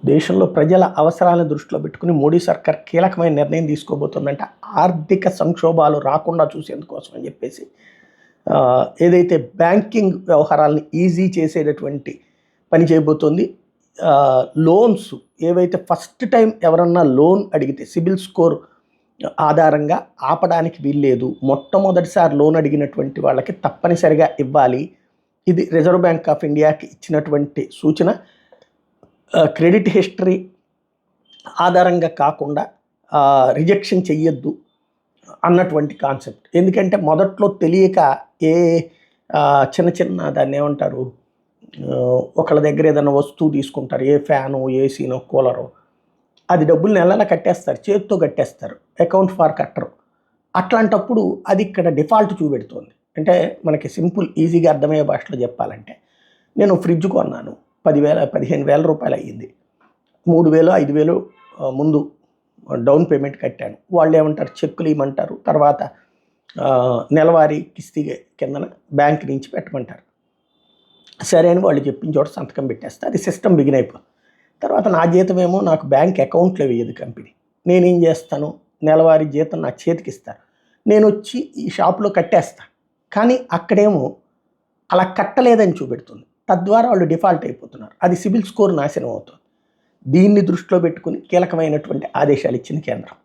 దేశంలో ప్రజల అవసరాలను దృష్టిలో పెట్టుకుని మోడీ సర్కార్ కీలకమైన నిర్ణయం తీసుకోబోతుందంటే ఆర్థిక సంక్షోభాలు రాకుండా చూసేందుకోసం అని చెప్పేసి ఏదైతే బ్యాంకింగ్ వ్యవహారాలను ఈజీ చేసేటటువంటి పని చేయబోతోంది. లోన్స్ ఏవైతే ఫస్ట్ టైం ఎవరన్నా లోన్ అడిగితే సిబిల్ స్కోర్ ఆధారంగా ఆపడానికి వీల్లేదు. మొట్టమొదటిసారి లోన్ అడిగినటువంటి వాళ్ళకి తప్పనిసరిగా ఇవ్వాలి. ఇది రిజర్వ్ బ్యాంక్ ఆఫ్ ఇండియాకి ఇచ్చినటువంటి సూచన. క్రెడిట్ హిస్టరీ ఆధారంగా కాకుండా రిజెక్షన్ చెయ్యొద్దు అన్నటువంటి కాన్సెప్ట్. ఎందుకంటే మొదట్లో తెలియక ఏ చిన్న చిన్న దాన్ని ఏమంటారు, ఒకళ్ళ దగ్గర ఏదైనా వస్తువు తీసుకుంటారు, ఏ ఫ్యాను, ఏసీనో, కూలరో, అది డబ్బులు నెలలా కట్టేస్తారు, చేతితో కట్టేస్తారు, అకౌంట్ ఫార్ కట్టరు. అట్లాంటప్పుడు అది ఇక్కడ డిఫాల్ట్ చూపెడుతుంది. అంటే మనకి సింపుల్ ఈజీగా అర్థమయ్యే భాషలో చెప్పాలంటే, నేను ఫ్రిడ్జ్ కొన్నాను, 15,000 రూపాయలు అయ్యింది. 3,000 5,000 ముందు డౌన్ పేమెంట్ కట్టాను. వాళ్ళు ఏమంటారు, చెక్కులు ఇవ్వమంటారు, తర్వాత నెలవారీ కిస్తీ కిందన బ్యాంక్ నుంచి పెట్టమంటారు. సరే అని వాళ్ళు చెప్పిన చోట సంతకం పెట్టేస్తా, అది సిస్టమ్ బిగిన్ అయిపోతుంది. తర్వాత నా జీతం ఏమో నాకు బ్యాంక్ అకౌంట్లో వేయదు కంపెనీ. నేనేం చేస్తాను, నెలవారీ జీతం నా చేతికి ఇస్తారు, నేను వచ్చి ఈ షాప్లో కట్టేస్తా. కానీ అక్కడేమో అలా కట్టలేదని చూపెడుతుంది. తద్వారా వాళ్ళు డిఫాల్ట్ అయిపోతున్నారు. అది సిబిల్ స్కోర్ నాశనం అవుతుంది. దీన్ని దృష్టిలో పెట్టుకుని కీలకమైనటువంటి ఆదేశాలు ఇచ్చింది కేంద్రం.